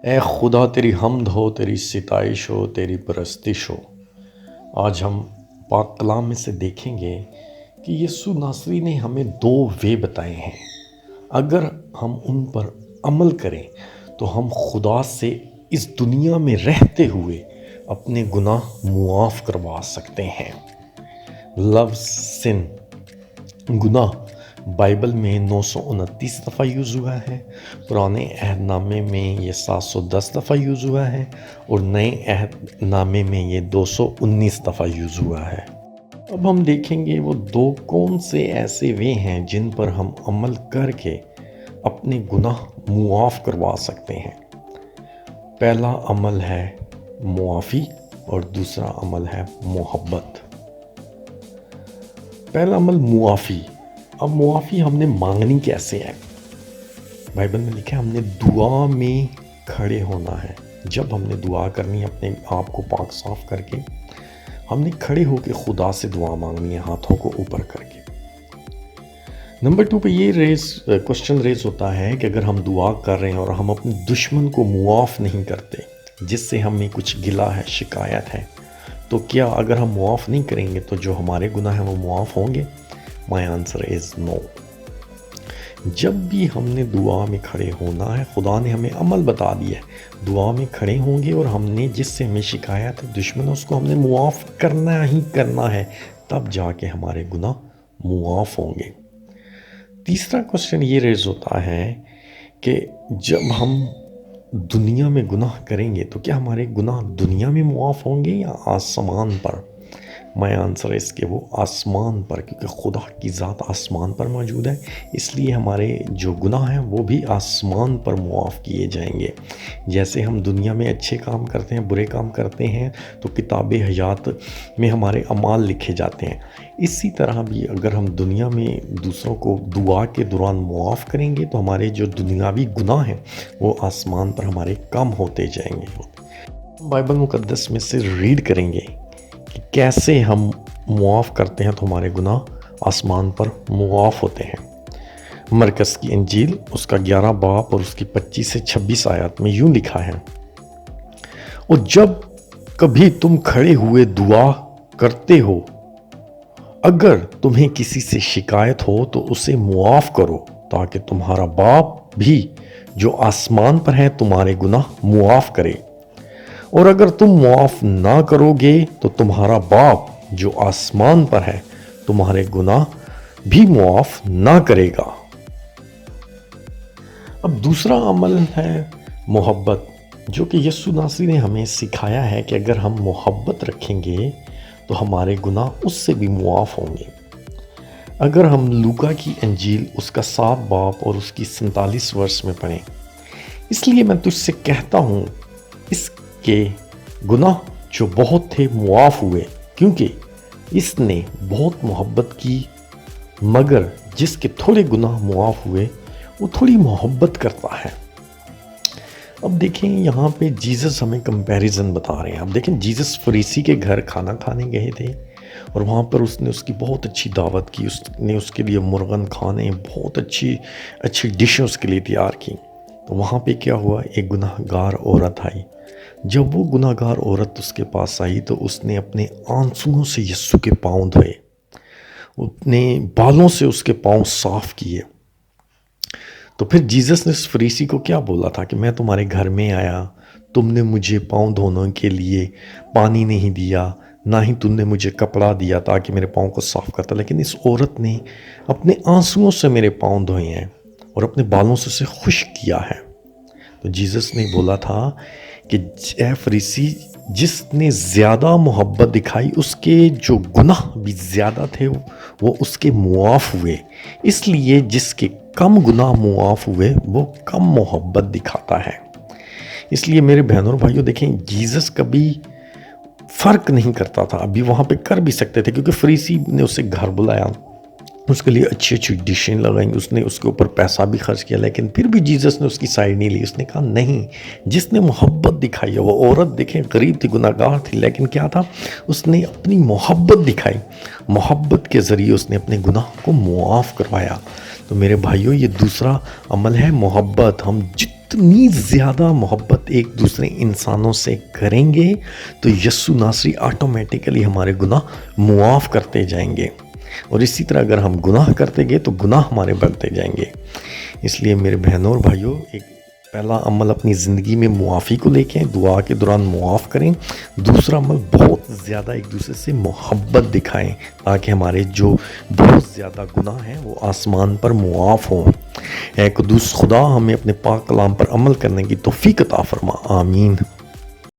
اے خدا تیری حمد ہو، تیری ستائش ہو، تیری پرستش ہو۔ آج ہم پاک کلام میں سے دیکھیں گے کہ یسوع ناصری نے ہمیں دو وے بتائے ہیں۔ اگر ہم ان پر عمل کریں تو ہم خدا سے اس دنیا میں رہتے ہوئے اپنے گناہ معاف کروا سکتے ہیں۔ لفظ سن، گناہ، بائبل میں 929 دفعہ یوز ہوا ہے، پرانے عہد نامے میں یہ 710 دفعہ یوز ہوا ہے اور نئے عہد نامے میں یہ 219 دفعہ یوز ہوا ہے۔ اب ہم دیکھیں گے وہ دو کون سے ایسے وے ہیں جن پر ہم عمل کر کے اپنے گناہ معاف کروا سکتے ہیں۔ پہلا عمل ہے معافی اور دوسرا عمل ہے محبت۔ پہلا عمل معافی۔ اب معافی ہم نے مانگنی کیسے ہے؟ بائبل میں لکھا ہے ہم نے دعا میں کھڑے ہونا ہے۔ جب ہم نے دعا کرنی ہے اپنے آپ کو پاک صاف کر کے، ہم نے کھڑے ہو کے خدا سے دعا مانگنی ہے، ہاتھوں کو اوپر کر کے۔ نمبر 2 پہ یہ کوشچن ریز ہوتا ہے کہ اگر ہم دعا کر رہے ہیں اور ہم اپنے دشمن کو معاف نہیں کرتے، جس سے ہمیں کچھ گلہ ہے، شکایت ہے، تو کیا اگر ہم معاف نہیں کریں گے تو جو ہمارے گناہ ہیں وہ معاف ہوں گے؟ My answer is no۔ جب بھی ہم نے دعا میں کھڑے ہونا ہے، خدا نے ہمیں عمل بتا دیا ہے، دعا میں کھڑے ہوں گے اور ہم نے جس سے ہمیں شکایت ہے، دشمن، اس کو ہم نے معاف کرنا ہی کرنا ہے، تب جا کے ہمارے گناہ معاف ہوں گے۔ تیسرا کوشچن یہ ریز ہوتا ہے کہ جب ہم دنیا میں گناہ کریں گے تو کیا ہمارے گناہ دنیا میں معاف ہوں گے یا آسمان پر؟ میں آنسر ہے اس کے وہ آسمان پر، کیونکہ خدا کی ذات آسمان پر موجود ہے، اس لیے ہمارے جو گناہ ہیں وہ بھی آسمان پر معاف کیے جائیں گے۔ جیسے ہم دنیا میں اچھے کام کرتے ہیں، برے کام کرتے ہیں تو کتاب حیات میں ہمارے اعمال لکھے جاتے ہیں، اسی طرح بھی اگر ہم دنیا میں دوسروں کو دعا کے دوران معاف کریں گے تو ہمارے جو دنیاوی گناہ ہیں وہ آسمان پر ہمارے کم ہوتے جائیں گے۔ بائبل مقدس میں سے ریڈ کریں گے کہ کیسے ہم معاف کرتے ہیں تو ہمارے گناہ آسمان پر معاف ہوتے ہیں۔ مرکز کی انجیل اس کا 11 باب اور اس کی 25 سے 26 آیات میں یوں لکھا ہے، اور جب کبھی تم کھڑے ہوئے دعا کرتے ہو، اگر تمہیں کسی سے شکایت ہو تو اسے معاف کرو، تاکہ تمہارا باپ بھی جو آسمان پر ہے تمہارے گناہ معاف کرے، اور اگر تم معاف نہ کرو گے تو تمہارا باپ جو آسمان پر ہے تمہارے گناہ بھی معاف نہ کرے گا۔ اب دوسرا عمل ہے محبت، جو کہ یسوع ناصری نے ہمیں سکھایا ہے کہ اگر ہم محبت رکھیں گے تو ہمارے گناہ اس سے بھی معاف ہوں گے۔ اگر ہم لوکا کی انجیل اس کا 7 باب اور اس کی 47 ورس میں پڑھیں، اس لیے میں تجھ سے کہتا ہوں اس کے گناہ جو بہت تھے معاف ہوئے، کیونکہ اس نے بہت محبت کی، مگر جس کے تھوڑے گناہ معاف ہوئے وہ تھوڑی محبت کرتا ہے۔ اب دیکھیں یہاں پہ جیزس ہمیں کمپیریزن بتا رہے ہیں۔ اب دیکھیں جیزس فریسی کے گھر کھانا کھانے گئے تھے اور وہاں پر اس نے اس کی بہت اچھی دعوت کی، اس نے اس کے لیے مرغن کھانے، بہت اچھی ڈشیں اس کے لیے تیار کی۔ تو وہاں پہ کیا ہوا، ایک گناہ گار عورت آئی۔ جب وہ گناہ گار عورت اس کے پاس آئی تو اس نے اپنے آنسوؤں سے یسوع کے پاؤں دھوئے، اپنے بالوں سے اس کے پاؤں صاف کیے۔ تو پھر جیزس نے اس فریسی کو کیا بولا تھا کہ میں تمہارے گھر میں آیا، تم نے مجھے پاؤں دھونے کے لیے پانی نہیں دیا، نہ ہی تم نے مجھے کپڑا دیا تاکہ میرے پاؤں کو صاف کرتا، لیکن اس عورت نے اپنے آنسوؤں سے میرے پاؤں دھوئے ہیں اور اپنے بالوں سے اسے خشک کیا ہے۔ تو جیزس نے بولا تھا کہ اے فریسی، جس نے زیادہ محبت دکھائی اس کے جو گناہ بھی زیادہ تھے وہ اس کے معاف ہوئے، اس لیے جس کے کم گناہ معاف ہوئے وہ کم محبت دکھاتا ہے۔ اس لیے میرے بہنوں اور بھائیوں، دیکھیں جیزس کبھی فرق نہیں کرتا تھا، ابھی وہاں پہ کر بھی سکتے تھے کیونکہ فریسی نے اسے گھر بلایا، اس کے لیے اچھی ڈشیں لگائیں، اس نے اس کے اوپر پیسہ بھی خرچ کیا، لیکن پھر بھی جیزس نے اس کی سائڈ نہیں لی۔ اس نے کہا نہیں، جس نے محبت دکھائی ہے، وہ عورت دیکھیں غریب تھی، گناہ گار تھی، لیکن کیا تھا، اس نے اپنی محبت دکھائی، محبت کے ذریعے اس نے اپنے گناہ کو معاف کروایا۔ تو میرے بھائیوں، یہ دوسرا عمل ہے محبت۔ ہم جتنے جتنی زیادہ محبت ایک دوسرے انسانوں سے کریں گے تو یسوع ناصری آٹومیٹیکلی ہمارے گناہ معاف کرتے جائیں گے، اور اسی طرح اگر ہم گناہ کرتے گئے تو گناہ ہمارے بڑھتے جائیں گے۔ اس لیے میرے بہنوں اور بھائیوں، ایک پہلا عمل اپنی زندگی میں معافی کو لے کے دعا کے دوران معاف کریں، دوسرا عمل بہت زیادہ ایک دوسرے سے محبت دکھائیں تاکہ ہمارے جو بہت زیادہ گناہ ہیں وہ آسمان پر معاف ہوں۔ اے قدوس خدا، ہمیں اپنے پاک کلام پر عمل کرنے کی توفیق عطا فرما، آمین۔